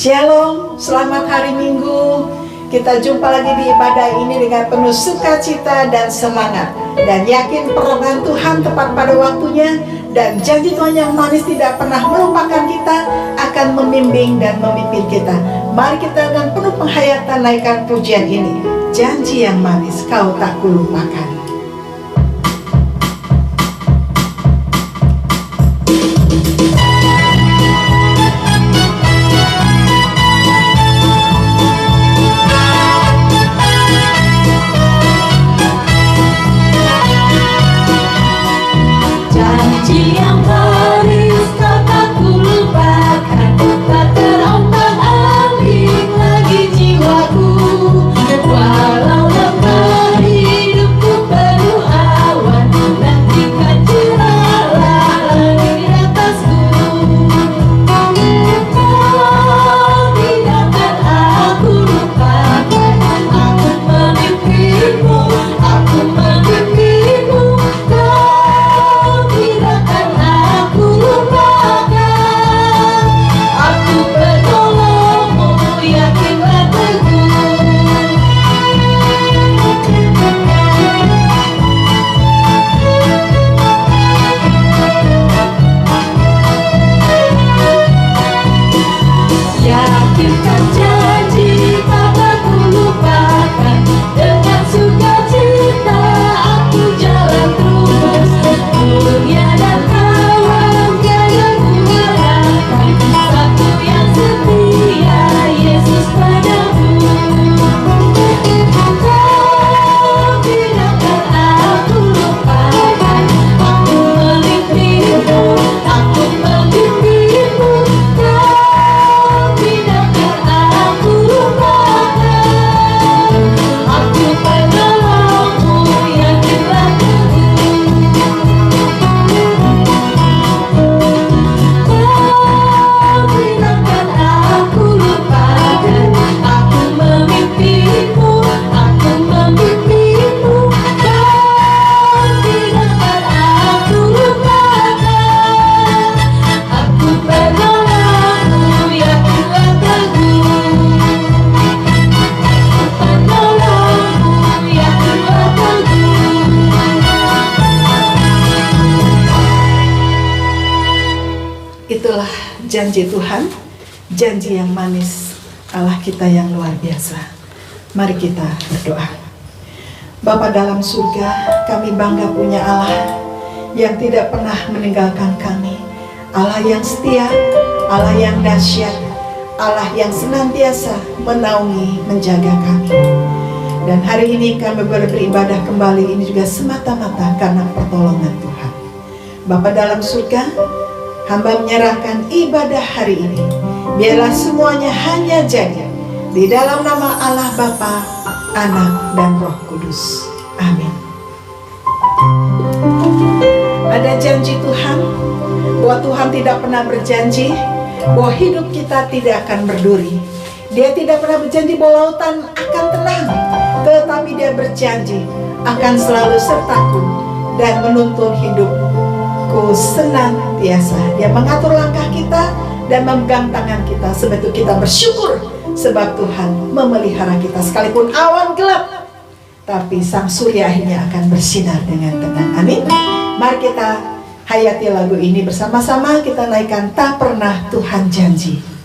Shalom, selamat hari Minggu. Kita jumpa lagi di ibadah ini dengan penuh sukacita dan semangat, dan yakin pertolongan Tuhan tepat pada waktunya, dan janji Tuhan yang manis tidak pernah melupakan kita, akan membimbing dan memimpin kita. Mari kita dengan penuh penghayatan naikkan pujian ini. Janji yang manis kau tak kulupakan. Itulah janji Tuhan, janji yang manis Allah kita yang luar biasa. Mari kita berdoa. Bapa dalam surga, kami bangga punya Allah yang tidak pernah meninggalkan kami, Allah yang setia, Allah yang dahsyat, Allah yang senantiasa menaungi, menjaga kami. Dan hari ini kami boleh beribadah kembali ini juga semata-mata karena pertolongan Tuhan. Bapa dalam surga, hamba menyerahkan ibadah hari ini. Biarlah semuanya hanya jadi di dalam nama Allah Bapa, Anak, dan Roh Kudus. Amin. Ada janji Tuhan, bahwa Tuhan tidak pernah berjanji bahwa hidup kita tidak akan berduri. Dia tidak pernah berjanji bahwa lautan akan tenang, tetapi Dia berjanji akan selalu sertaku dan menuntun hidupku senantiasa. Dia mengatur langkah kita dan memegang tangan kita. Sebab itu kita bersyukur, sebab Tuhan memelihara kita. Sekalipun awan gelap, tapi sang surya akhirnya akan bersinar dengan tenang. Amin. Mari kita hayati lagu ini bersama-sama. Kita naikkan Tak Pernah Tuhan Janji.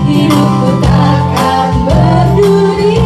Hidupku takkan berduri.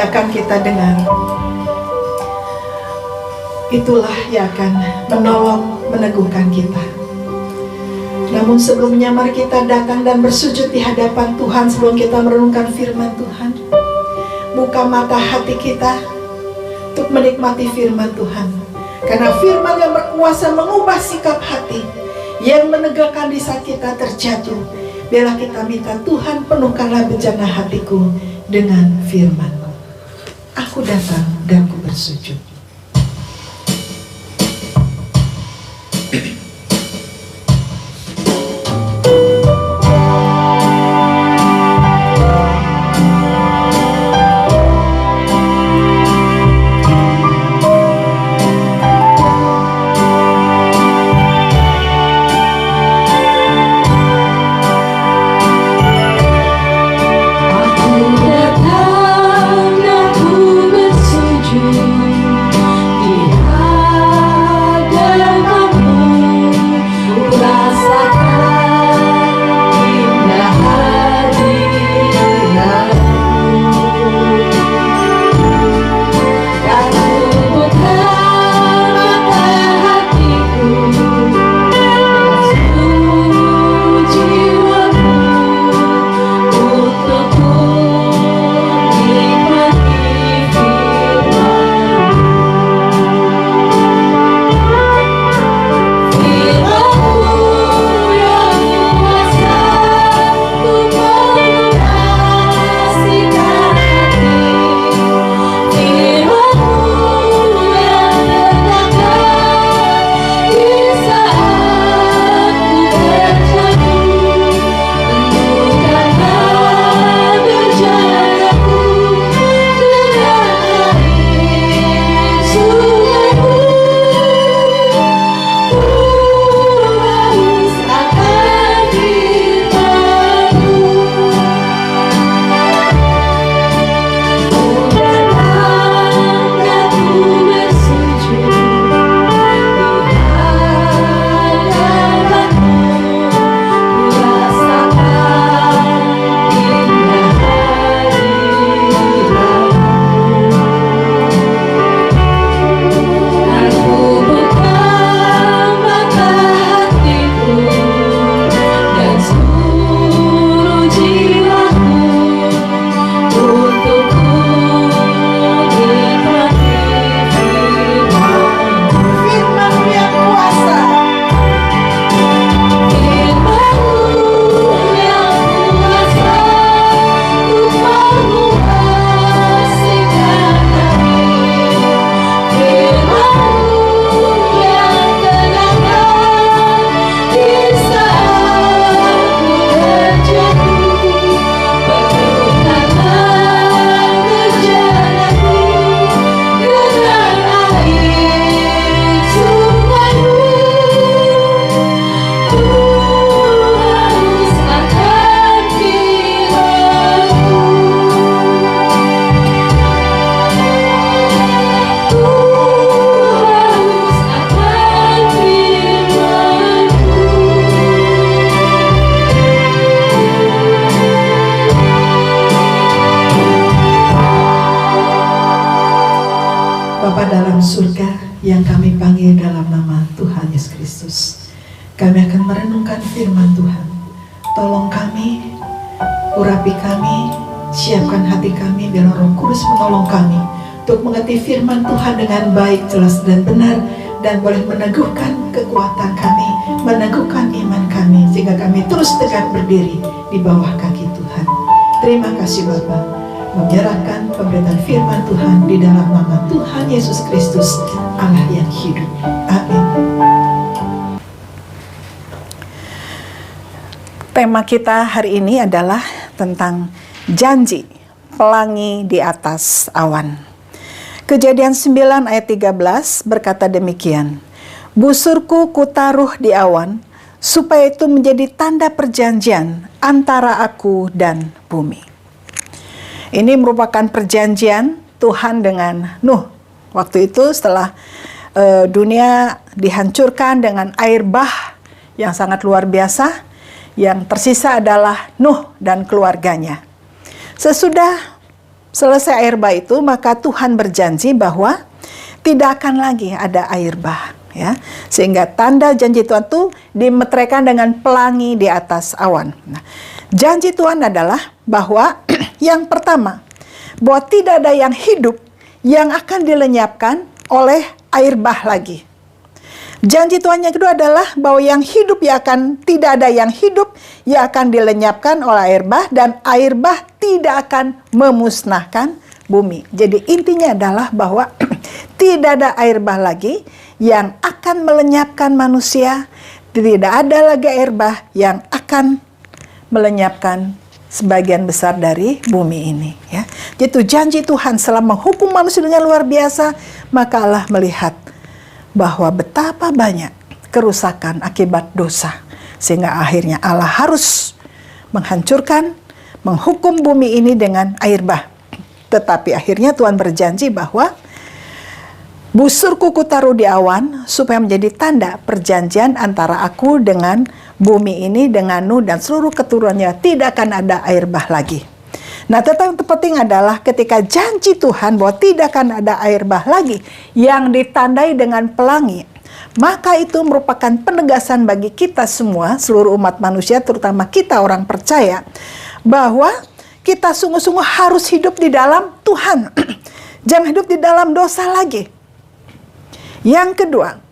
akan kita dengar, itulah yang akan menolong, meneguhkan kita. Namun sebelumnya mari kita datang dan bersujud di hadapan Tuhan sebelum kita merenungkan firman Tuhan. Buka mata hati kita untuk menikmati firman Tuhan. Karena firman yang berkuasa mengubah sikap hati, yang menegakkan di saat kita terjatuh. Biarlah kita minta, Tuhan penuhkanlah bejana hatiku dengan firman-Mu. Aku datang dan ku bersujud. surga yang kami panggil dalam nama Tuhan Yesus Kristus. Kami akan merenungkan firman Tuhan. Tolong kami, urapi kami, siapkan hati kami, biar Roh Kudus menolong kami untuk mengerti firman Tuhan dengan baik, jelas dan benar, dan boleh meneguhkan kekuatan kami, meneguhkan iman kami, sehingga kami terus tegak berdiri di bawah kaki Tuhan. Terima kasih Bapa. Menyerahkan pemberitaan firman Tuhan di dalam nama Tuhan Yesus Kristus, Allah yang hidup. Amin. Tema kita hari ini adalah tentang janji pelangi di atas awan. Kejadian 9 ayat 13 berkata demikian, busurku kutaruh di awan, supaya itu menjadi tanda perjanjian antara aku dan bumi. Ini merupakan perjanjian Tuhan dengan Nuh. Waktu itu setelah dunia dihancurkan dengan air bah yang sangat luar biasa, yang tersisa adalah Nuh dan keluarganya. Sesudah selesai air bah itu, maka Tuhan berjanji bahwa tidak akan lagi ada air bah, ya. Sehingga tanda janji Tuhan itu dimeteraikan dengan pelangi di atas awan. Nah, janji Tuhan adalah bahwa yang pertama, bahwa tidak ada yang hidup yang akan dilenyapkan oleh air bah lagi. Janji Tuhan yang kedua adalah bahwa yang hidup tidak ada yang hidup yang akan dilenyapkan oleh air bah, dan air bah tidak akan memusnahkan bumi. Jadi intinya adalah bahwa tidak ada air bah lagi yang akan melenyapkan manusia, tidak ada lagi air bah yang akan melenyapkan sebagian besar dari bumi ini, ya. Jadi janji Tuhan setelah menghukum manusia dengan luar biasa, maka Allah melihat bahwa betapa banyak kerusakan akibat dosa, sehingga akhirnya Allah harus menghancurkan, menghukum bumi ini dengan air bah. Tetapi akhirnya Tuhan berjanji bahwa busurku kutaruh di awan supaya menjadi tanda perjanjian antara aku dengan bumi ini, dengan Nuh dan seluruh keturunannya, tidak akan ada air bah lagi. Nah, tetapi yang terpenting adalah ketika janji Tuhan bahwa tidak akan ada air bah lagi yang ditandai dengan pelangi, maka itu merupakan penegasan bagi kita semua, seluruh umat manusia, terutama kita orang percaya, bahwa kita sungguh-sungguh harus hidup di dalam Tuhan. Jangan hidup di dalam dosa lagi. Yang kedua,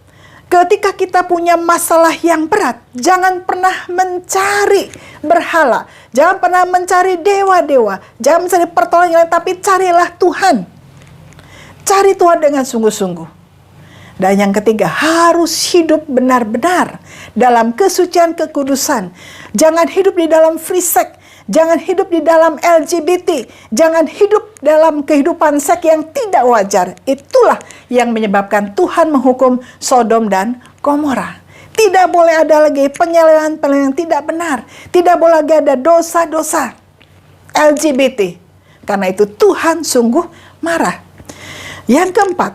ketika kita punya masalah yang berat, jangan pernah mencari berhala, jangan pernah mencari dewa-dewa, jangan mencari pertolongan, tapi carilah Tuhan. Cari Tuhan dengan sungguh-sungguh. Dan yang ketiga, harus hidup benar-benar dalam kesucian kekudusan. Jangan hidup di dalam free sex, jangan hidup di dalam LGBT, jangan hidup dalam kehidupan seks yang tidak wajar. Itulah yang menyebabkan Tuhan menghukum Sodom dan Gomora. Tidak boleh ada lagi penyelewengan yang tidak benar. Tidak boleh lagi ada dosa-dosa LGBT. Karena itu Tuhan sungguh marah. Yang keempat,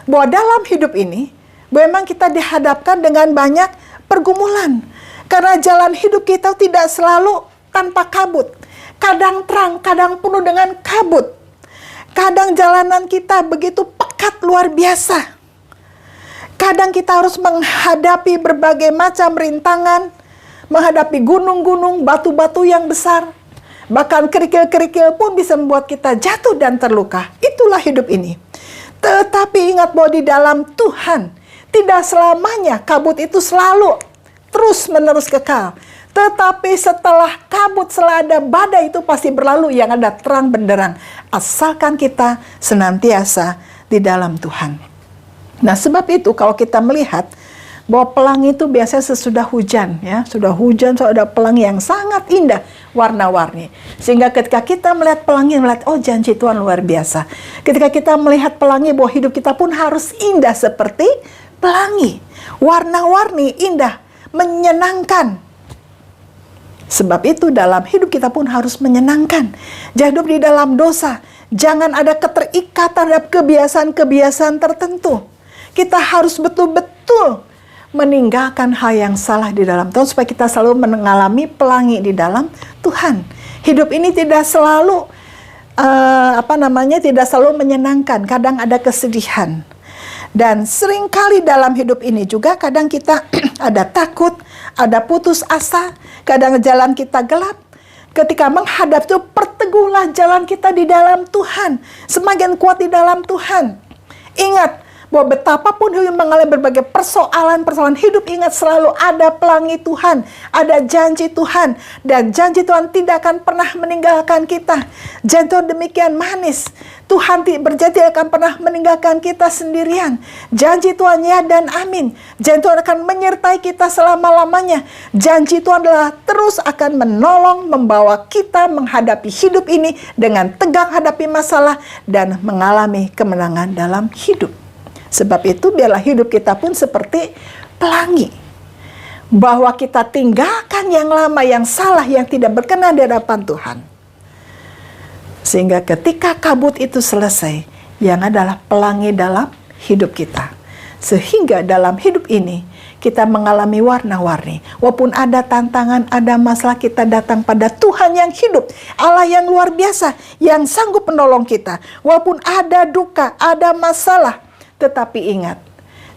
bahwa dalam hidup ini memang kita dihadapkan dengan banyak pergumulan. Karena jalan hidup kita tidak selalu tanpa kabut. Kadang terang, kadang penuh dengan kabut. Kadang jalanan kita begitu pekat luar biasa. Kadang kita harus menghadapi berbagai macam rintangan, menghadapi gunung-gunung, batu-batu yang besar. Bahkan kerikil-kerikil pun bisa membuat kita jatuh dan terluka. Itulah hidup ini. Tetapi ingat bahwa di dalam Tuhan, tidak selamanya kabut itu selalu terus-menerus kekal. Tetapi setelah kabut, setelah ada badai itu pasti berlalu, yang ada terang benderang. Asalkan kita senantiasa di dalam Tuhan. Nah, sebab itu kalau kita melihat bahwa pelangi itu biasanya sesudah hujan, ya, sudah hujan, sudah ada pelangi yang sangat indah, warna-warni. Sehingga ketika kita melihat pelangi, melihat, oh janji Tuhan luar biasa. Ketika kita melihat pelangi, bahwa hidup kita pun harus indah seperti pelangi. Warna-warni, indah, menyenangkan. Sebab itu dalam hidup kita pun harus menyenangkan. Jangan hidup di dalam dosa. Jangan ada keterikatan terhadap kebiasaan-kebiasaan tertentu. Kita harus betul-betul meninggalkan hal yang salah di dalam Tuhan, supaya kita selalu mengalami pelangi di dalam Tuhan. Hidup ini tidak selalu tidak selalu menyenangkan. Kadang ada kesedihan. Dan seringkali dalam hidup ini juga kadang kita ada takut, ada putus asa, kadang jalan kita gelap. Ketika menghadap itu, perteguhlah jalan kita di dalam Tuhan. Semakin kuat di dalam Tuhan. Ingat bahwa betapapun hidup mengalami berbagai persoalan hidup, ingat selalu ada pelangi Tuhan, ada janji Tuhan, dan janji Tuhan tidak akan pernah meninggalkan kita. Janji Tuhan demikian manis. Tuhan berjanji akan pernah meninggalkan kita sendirian. Janji Tuhan ya dan amin. Janji Tuhan akan menyertai kita selama-lamanya. Janji Tuhan adalah terus akan menolong, membawa kita menghadapi hidup ini dengan tegak hadapi masalah dan mengalami kemenangan dalam hidup. Sebab itu biarlah hidup kita pun seperti pelangi. Bahwa kita tinggalkan yang lama, yang salah, yang tidak berkenan di hadapan Tuhan. Sehingga ketika kabut itu selesai, yang adalah pelangi dalam hidup kita. Sehingga dalam hidup ini kita mengalami warna-warni. Walaupun ada tantangan, ada masalah, kita datang pada Tuhan yang hidup, Allah yang luar biasa, yang sanggup menolong kita. Walaupun ada duka, ada masalah, tetapi ingat,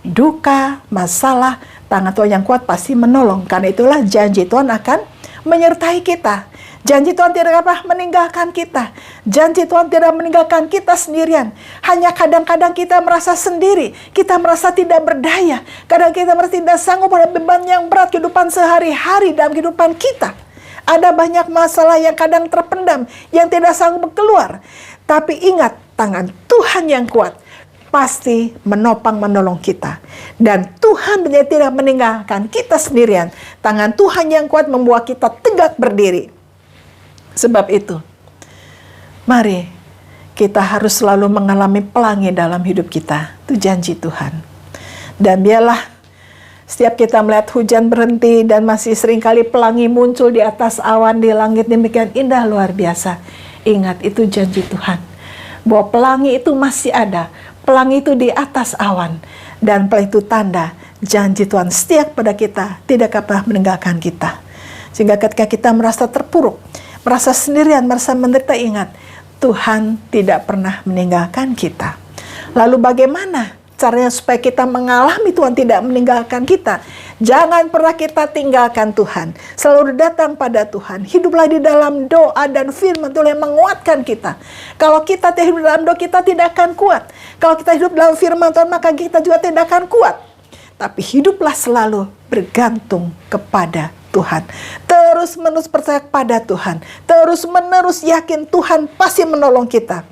duka, masalah, tangan Tuhan yang kuat pasti menolong. Karena itulah janji Tuhan akan menyertai kita. Janji Tuhan tidak apa meninggalkan kita. Janji Tuhan tidak meninggalkan kita sendirian. Hanya kadang-kadang kita merasa sendiri. Kita merasa tidak berdaya. Kadang kita merasa tidak sanggup pada beban yang berat kehidupan sehari-hari dalam kehidupan kita. Ada banyak masalah yang kadang terpendam, yang tidak sanggup keluar. Tapi ingat, tangan Tuhan yang kuat pasti menopang menolong kita. Dan Tuhan tidak meninggalkan kita sendirian. Tangan Tuhan yang kuat membuat kita tegak berdiri. Sebab itu, mari kita harus selalu mengalami pelangi dalam hidup kita. Itu janji Tuhan. Dan biarlah setiap kita melihat hujan berhenti dan masih seringkali pelangi muncul di atas awan di langit demikian indah luar biasa. Ingat, itu janji Tuhan. Bahwa pelangi itu masih ada. Pelangi itu di atas awan. Dan itu tanda janji Tuhan setia pada kita, tidak pernah meninggalkan kita. Sehingga ketika kita merasa terpuruk, merasa sendirian, merasa menderita, ingat, Tuhan tidak pernah meninggalkan kita. Lalu bagaimana caranya supaya kita mengalami Tuhan tidak meninggalkan kita? Jangan pernah kita tinggalkan Tuhan. Selalu datang pada Tuhan. Hiduplah di dalam doa dan firman Tuhan yang menguatkan kita. Kalau kita tidak hidup dalam doa, kita tidak akan kuat. Kalau kita hidup dalam firman Tuhan, maka kita juga tidak akan kuat. Tapi hiduplah selalu bergantung kepada Tuhan. Terus menerus percaya kepada Tuhan. Terus menerus yakin Tuhan pasti menolong kita.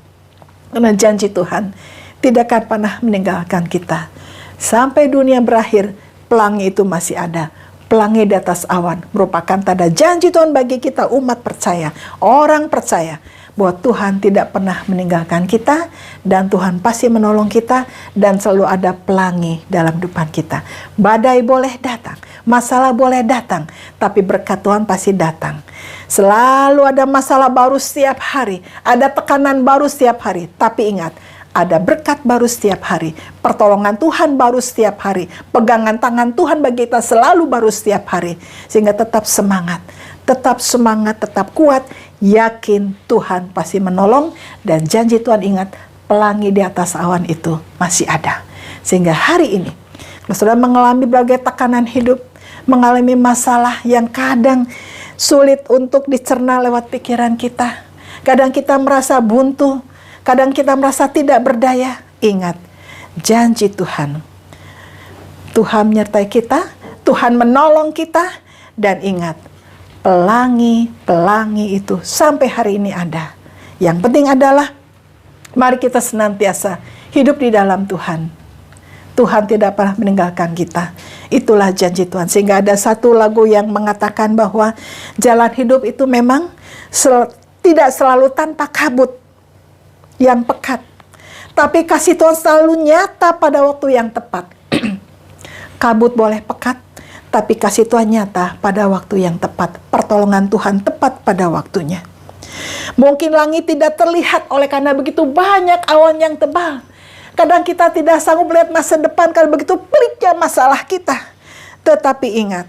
Karena janji Tuhan tidak akan pernah meninggalkan kita. Sampai dunia berakhir, pelangi itu masih ada. Pelangi di atas awan merupakan tanda janji Tuhan bagi kita umat percaya. Orang percaya bahwa Tuhan tidak pernah meninggalkan kita dan Tuhan pasti menolong kita dan selalu ada pelangi dalam depan kita. Badai boleh datang, masalah boleh datang, tapi berkat Tuhan pasti datang. Selalu ada masalah baru setiap hari, ada tekanan baru setiap hari, tapi ingat, ada berkat baru setiap hari, pertolongan Tuhan baru setiap hari, pegangan tangan Tuhan bagi kita selalu baru setiap hari. Sehingga tetap semangat, tetap kuat, yakin Tuhan pasti menolong, dan janji Tuhan ingat, pelangi di atas awan itu masih ada. Sehingga hari ini, kalau sudah mengalami berbagai tekanan hidup, mengalami masalah yang kadang sulit untuk dicerna lewat pikiran kita, kadang kita merasa buntu, kadang kita merasa tidak berdaya, ingat, janji Tuhan. Tuhan menyertai kita, Tuhan menolong kita, dan ingat, pelangi itu sampai hari ini ada. Yang penting adalah, mari kita senantiasa hidup di dalam Tuhan. Tuhan tidak pernah meninggalkan kita. Itulah janji Tuhan. Sehingga ada satu lagu yang mengatakan bahwa jalan hidup itu memang tidak selalu tanpa kabut yang pekat, tapi kasih Tuhan selalu nyata pada waktu yang tepat. Kabut boleh pekat, tapi kasih Tuhan nyata pada waktu yang tepat. Pertolongan Tuhan tepat pada waktunya. Mungkin langit tidak terlihat oleh karena begitu banyak awan yang tebal. Kadang kita tidak sanggup melihat masa depan karena begitu peliknya masalah kita. Tetapi ingat,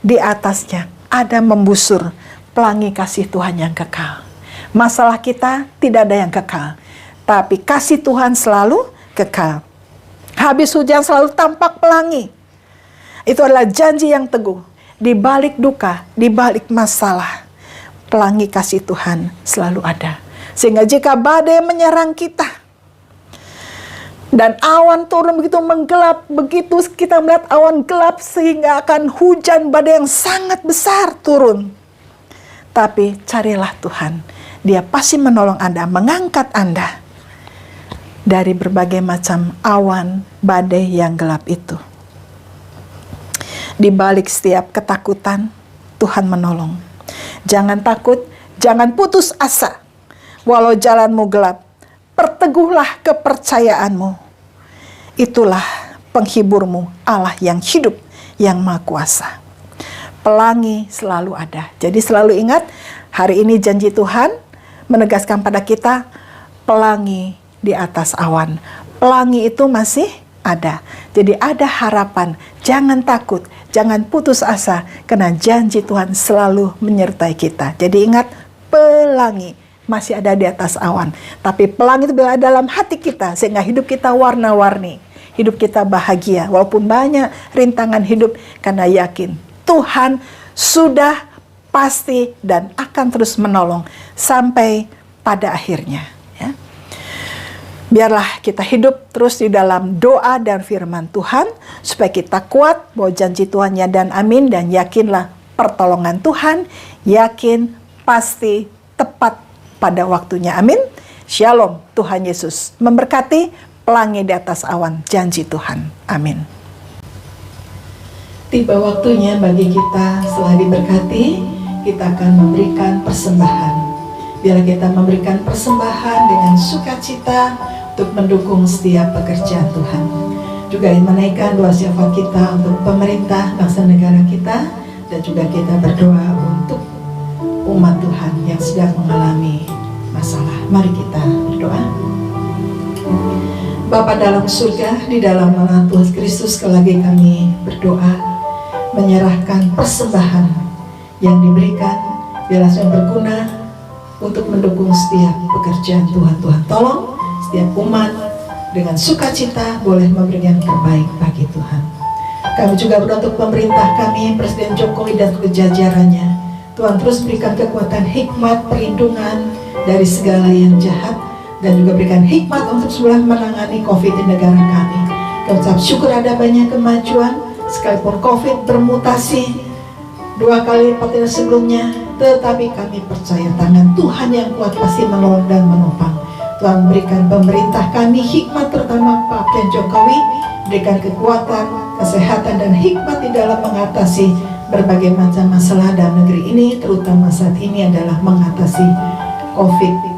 di atasnya ada membusur pelangi kasih Tuhan yang kekal. Masalah kita tidak ada yang kekal, tapi kasih Tuhan selalu kekal. Habis hujan selalu tampak pelangi. Itu adalah janji yang teguh. Di balik duka, di balik masalah, pelangi kasih Tuhan selalu ada. Sehingga jika badai menyerang kita, dan awan turun begitu menggelap, begitu kita melihat awan gelap sehingga akan hujan badai yang sangat besar turun. Tapi carilah Tuhan. Dia pasti menolong Anda, mengangkat Anda dari berbagai macam awan badai yang gelap itu. Di balik setiap ketakutan, Tuhan menolong. Jangan takut, jangan putus asa. Walau jalanmu gelap, perteguhlah kepercayaanmu. Itulah penghiburmu, Allah yang hidup, yang Maha Kuasa. Pelangi selalu ada. Jadi selalu ingat, hari ini janji Tuhan menegaskan pada kita, pelangi di atas awan. Pelangi itu masih ada. Jadi ada harapan, jangan takut, jangan putus asa, karena janji Tuhan selalu menyertai kita. Jadi ingat, pelangi masih ada di atas awan. Tapi pelangi itu bila dalam hati kita, sehingga hidup kita warna-warni. Hidup kita bahagia, walaupun banyak rintangan hidup, karena yakin Tuhan sudah pasti dan akan terus menolong sampai pada akhirnya. Ya. Biarlah kita hidup terus di dalam doa dan firman Tuhan, supaya kita kuat bahwa janji Tuhan ya dan amin, dan yakinlah pertolongan Tuhan, yakin pasti tepat pada waktunya. Amin. Shalom. Tuhan Yesus memberkati. Pelangi di atas awan, janji Tuhan. Amin. Tiba waktunya bagi kita setelah diberkati, kita akan memberikan persembahan. Biar kita memberikan persembahan dengan sukacita untuk mendukung setiap pekerjaan Tuhan. Juga ingin menaikkan doa syafaat kita untuk pemerintah bangsa negara kita, dan juga kita berdoa untuk umat Tuhan yang sedang mengalami masalah. Mari kita berdoa. Bapa dalam surga, di dalam nama Tuhan Kristus, sekali lagi kami berdoa, menyerahkan persembahan yang diberikan, biarlah yang berguna untuk mendukung setiap pekerjaan Tuhan. Tuhan tolong setiap umat dengan sukacita boleh memberikan terbaik bagi Tuhan. Kami juga berdoa untuk pemerintah kami, Presiden Jokowi dan jajarannya. Tuhan terus berikan kekuatan, hikmat, perlindungan dari segala yang jahat, dan juga berikan hikmat untuk sebelah menangani COVID di negara kami. Kami ucap syukur ada banyak kemajuan, sekalipun COVID bermutasi 2 kali lipat dari sebelumnya, tetapi kami percaya tangan Tuhan yang kuat pasti menolong dan menopang. Tuhan berikan pemerintah kami hikmat, terutama Pak Presiden Jokowi, berikan kekuatan, kesehatan, dan hikmat di dalam mengatasi berbagai macam masalah dalam negeri ini, terutama saat ini adalah mengatasi COVID.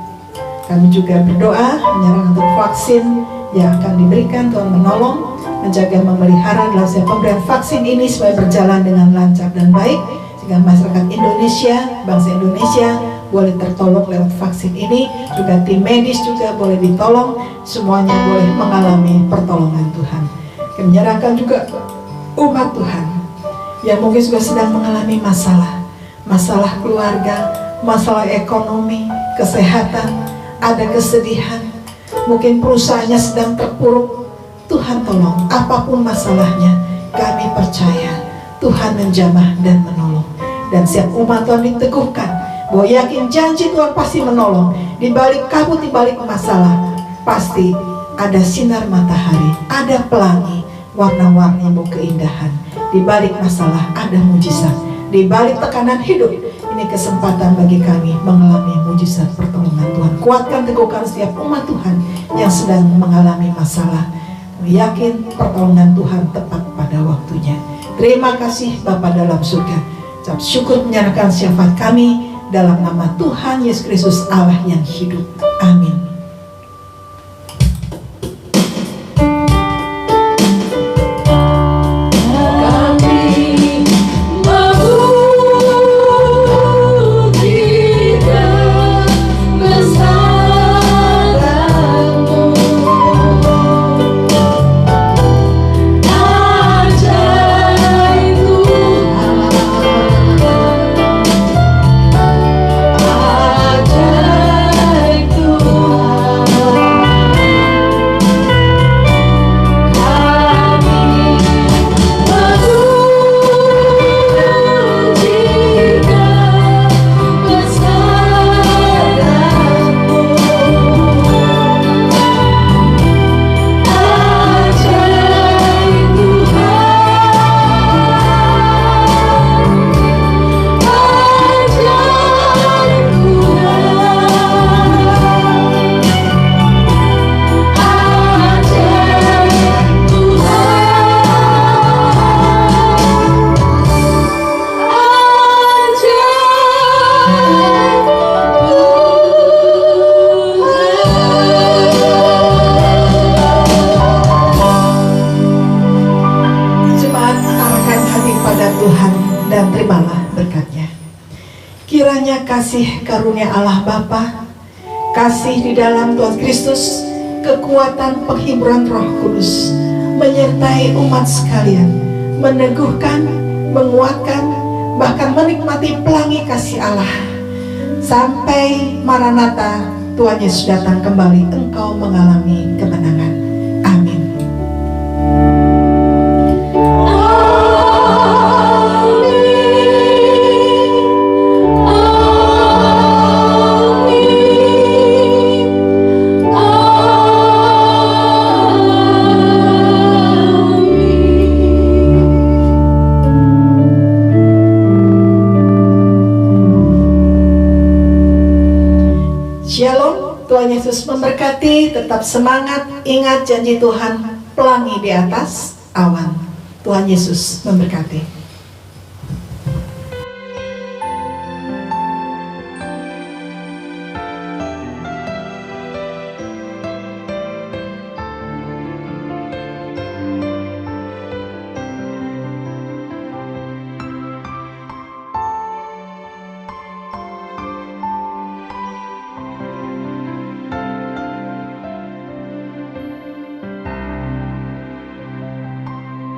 Kami juga berdoa menyerahkan untuk vaksin yang akan diberikan. Tuhan menolong, menjaga, memelihara dalam setiap pemberian vaksin ini supaya berjalan dengan lancar dan baik, sehingga masyarakat Indonesia, bangsa Indonesia boleh tertolong lewat vaksin ini. Juga tim medis juga boleh ditolong, semuanya boleh mengalami pertolongan Tuhan. Kami menyerahkan juga umat Tuhan yang mungkin juga sedang mengalami masalah keluarga, masalah ekonomi, kesehatan, ada kesedihan, mungkin perusahaannya sedang terpuruk. Tuhan tolong, apapun masalahnya, kami percaya Tuhan menjamah dan menolong. Dan siap umat Tuhan diteguhkan bahwa yakin janji Tuhan pasti menolong. Di balik kabut, di balik masalah, pasti ada sinar matahari, ada pelangi, warna-warni keindahan. Di balik masalah ada mujizat. Di balik tekanan hidup, ini kesempatan bagi kami mengalami mujizat pertolongan Tuhan. Kuatkan, teguhkan setiap umat Tuhan yang sedang mengalami masalah. Kami yakin pertolongan Tuhan tepat pada waktunya. Terima kasih Bapa dalam surga. Ucap syukur menyerahkan syafaat kami dalam nama Tuhan Yesus Kristus Allah yang hidup. Amin. Kiranya kasih karunia Allah Bapa, kasih di dalam Tuhan Kristus, kekuatan penghiburan Roh Kudus menyertai umat sekalian, meneguhkan, menguatkan, bahkan menikmati pelangi kasih Allah. Sampai Maranatha, Tuhan Yesus datang kembali, engkau mengalami kemenangan. Amin. Shalom, Tuhan Yesus memberkati, tetap semangat, ingat janji Tuhan, pelangi di atas awan. Tuhan Yesus memberkati.